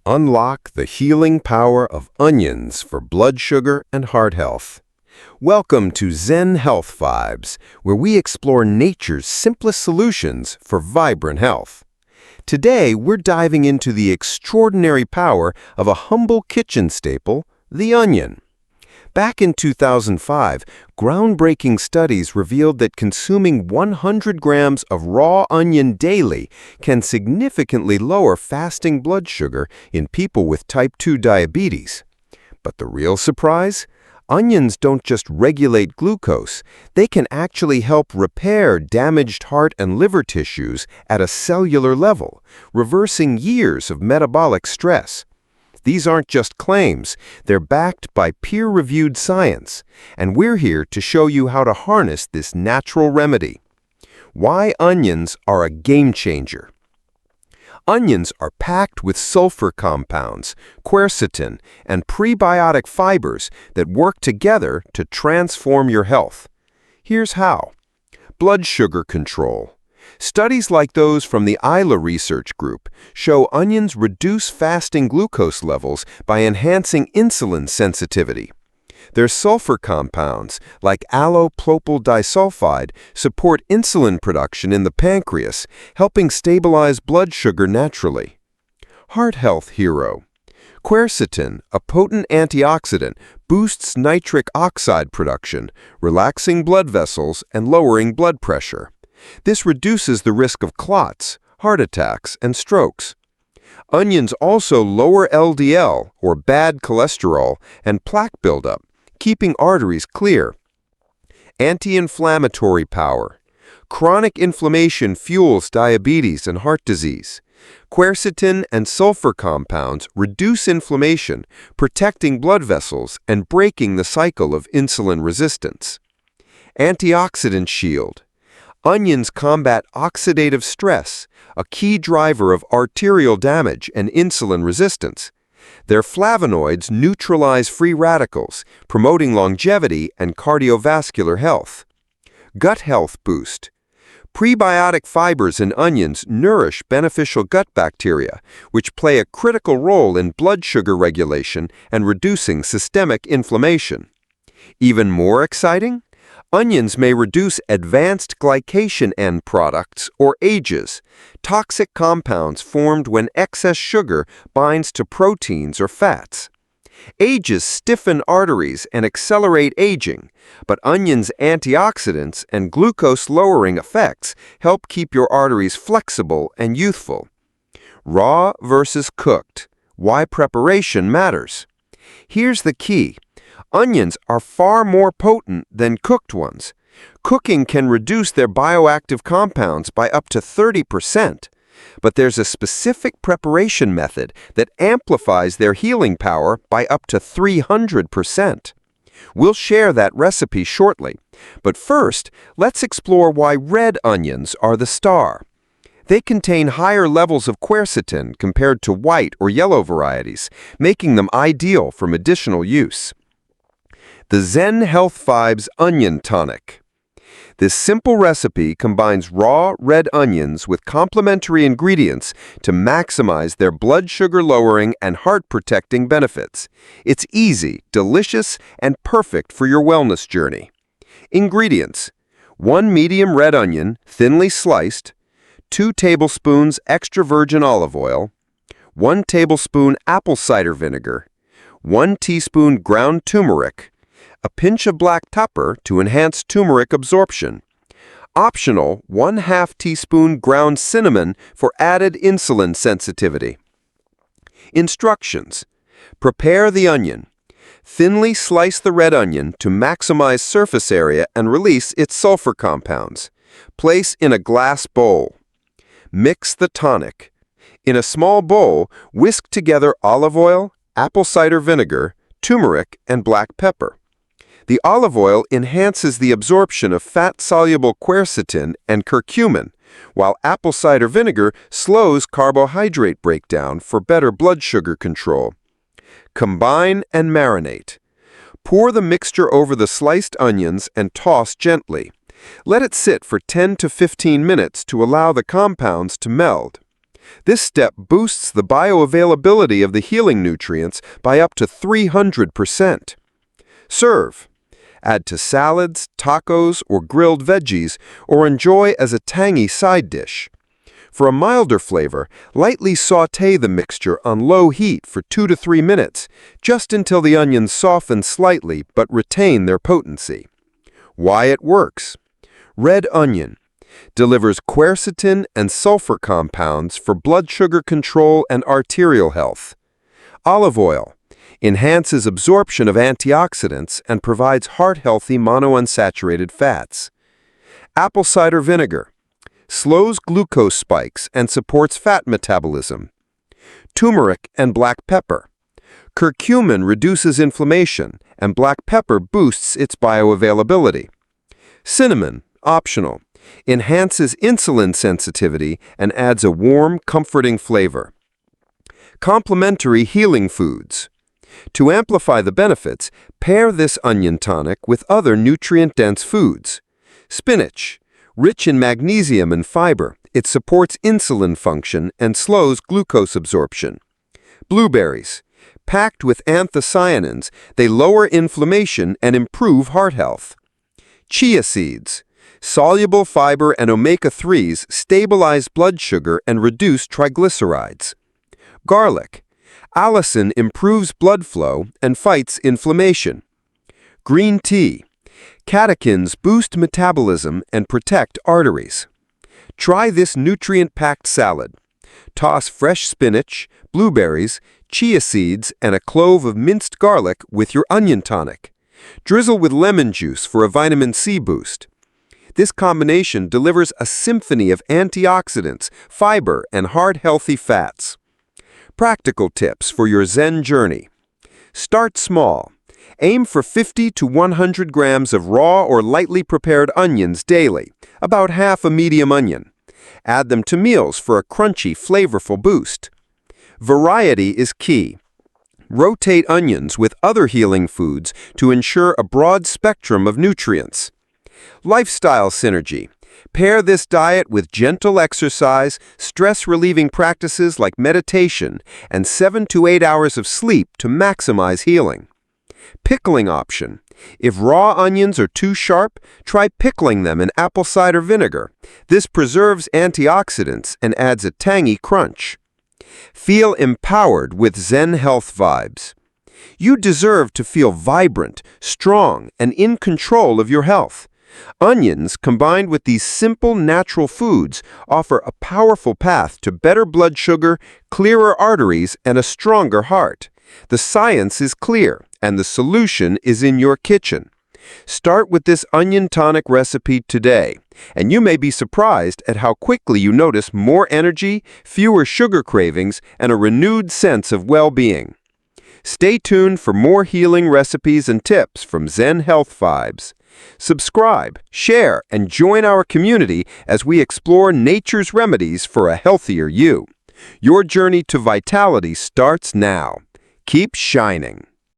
Unlock the healing power of onions for blood sugar and heart health. Welcome to Zen Health Vibes, where we explore nature's simplest solutions for vibrant health. Today, we're diving into the extraordinary power of a humble kitchen staple, the onion. Back in 2005, groundbreaking studies revealed that consuming 100 grams of raw onion daily can significantly lower fasting blood sugar in people with type 2 diabetes. But the real surprise? Onions don't just regulate glucose, they can actually help repair damaged heart and liver tissues at a cellular level, reversing years of metabolic stress. These aren't just claims, they're backed by peer-reviewed science, and we're here to show you how to harness this natural remedy. Why onions are a game changer. Onions are packed with sulfur compounds, quercetin, and prebiotic fibers that work together to transform your health. Here's how. Blood sugar control. Studies like those from the Isla Research Group show onions reduce fasting glucose levels by enhancing insulin sensitivity. Their sulfur compounds, like allopropyl disulfide, support insulin production in the pancreas, helping stabilize blood sugar naturally. Heart health hero. Quercetin, a potent antioxidant, boosts nitric oxide production, relaxing blood vessels and lowering blood pressure. This reduces the risk of clots, heart attacks, and strokes. Onions also lower LDL, or bad cholesterol, and plaque buildup, keeping arteries clear. Anti-inflammatory power. Chronic inflammation fuels diabetes and heart disease. Quercetin and sulfur compounds reduce inflammation, protecting blood vessels and breaking the cycle of insulin resistance. Antioxidant shield. Onions combat oxidative stress, a key driver of arterial damage and insulin resistance. Their flavonoids neutralize free radicals, promoting longevity and cardiovascular health. Gut health boost. Prebiotic fibers in onions nourish beneficial gut bacteria, which play a critical role in blood sugar regulation and reducing systemic inflammation. Even more exciting? Onions may reduce advanced glycation end products, or AGEs, toxic compounds formed when excess sugar binds to proteins or fats. AGEs stiffen arteries and accelerate aging, but onions' antioxidants and glucose-lowering effects help keep your arteries flexible and youthful. Raw versus cooked. Why preparation matters. Here's the key. Onions are far more potent than cooked ones. Cooking can reduce their bioactive compounds by up to 30%, but there's a specific preparation method that amplifies their healing power by up to 300%. We'll share that recipe shortly, but first, let's explore why red onions are the star. They contain higher levels of quercetin compared to white or yellow varieties, making them ideal for medicinal use. The Zen Health Vibes Onion Tonic. This simple recipe combines raw red onions with complementary ingredients to maximize their blood sugar lowering and heart protecting benefits. It's easy, delicious, and perfect for your wellness journey. Ingredients: 1 medium red onion, thinly sliced, 2 tablespoons extra virgin olive oil, 1 tablespoon apple cider vinegar, 1 teaspoon ground turmeric, a pinch of black pepper to enhance turmeric absorption. Optional, 1/2 teaspoon ground cinnamon for added insulin sensitivity. Instructions. Prepare the onion. Thinly slice the red onion to maximize surface area and release its sulfur compounds. Place in a glass bowl. Mix the tonic. In a small bowl, whisk together olive oil, apple cider vinegar, turmeric, and black pepper. The olive oil enhances the absorption of fat-soluble quercetin and curcumin, while apple cider vinegar slows carbohydrate breakdown for better blood sugar control. Combine and marinate. Pour the mixture over the sliced onions and toss gently. Let it sit for 10 to 15 minutes to allow the compounds to meld. This step boosts the bioavailability of the healing nutrients by up to 300%. Serve. Add to salads, tacos, or grilled veggies, or enjoy as a tangy side dish. For a milder flavor, lightly sauté the mixture on low heat for 2 to 3 minutes, just until the onions soften slightly but retain their potency. Why it works. Red onion delivers quercetin and sulfur compounds for blood sugar control and arterial health. Olive oil enhances absorption of antioxidants and provides heart-healthy monounsaturated fats. Apple cider vinegar slows glucose spikes and supports fat metabolism. Turmeric and black pepper. Curcumin reduces inflammation, and black pepper boosts its bioavailability. Cinnamon, optional, enhances insulin sensitivity and adds a warm, comforting flavor. Complementary healing foods. To amplify the benefits, pair this onion tonic with other nutrient-dense foods. Spinach, rich in magnesium and fiber, it supports insulin function and slows glucose absorption. Blueberries, packed with anthocyanins, they lower inflammation and improve heart health. Chia seeds, soluble fiber and omega-3s stabilize blood sugar and reduce triglycerides. Garlic, allicin improves blood flow and fights inflammation. Green tea, catechins boost metabolism and protect arteries. Try this nutrient-packed salad. Toss fresh spinach, blueberries, chia seeds, and a clove of minced garlic with your onion tonic. Drizzle with lemon juice for a vitamin C boost. This combination delivers a symphony of antioxidants, fiber, and heart-healthy fats. Practical tips for your Zen journey. Start small. Aim for 50 to 100 grams of raw or lightly prepared onions daily, about half a medium onion. Add them to meals for a crunchy, flavorful boost. Variety is key. Rotate onions with other healing foods to ensure a broad spectrum of nutrients. Lifestyle synergy. Pair this diet with gentle exercise, stress-relieving practices like meditation, and 7 to 8 hours of sleep to maximize healing. Pickling option. If raw onions are too sharp, try pickling them in apple cider vinegar. This preserves antioxidants and adds a tangy crunch. Feel empowered with Zen Health Vibes. You deserve to feel vibrant, strong, and in control of your health. Onions, combined with these simple, natural foods, offer a powerful path to better blood sugar, clearer arteries, and a stronger heart. The science is clear, and the solution is in your kitchen. Start with this onion tonic recipe today, and you may be surprised at how quickly you notice more energy, fewer sugar cravings, and a renewed sense of well-being. Stay tuned for more healing recipes and tips from Zen Health Vibes. Subscribe, share, and join our community as we explore nature's remedies for a healthier you. Your journey to vitality starts now. Keep shining.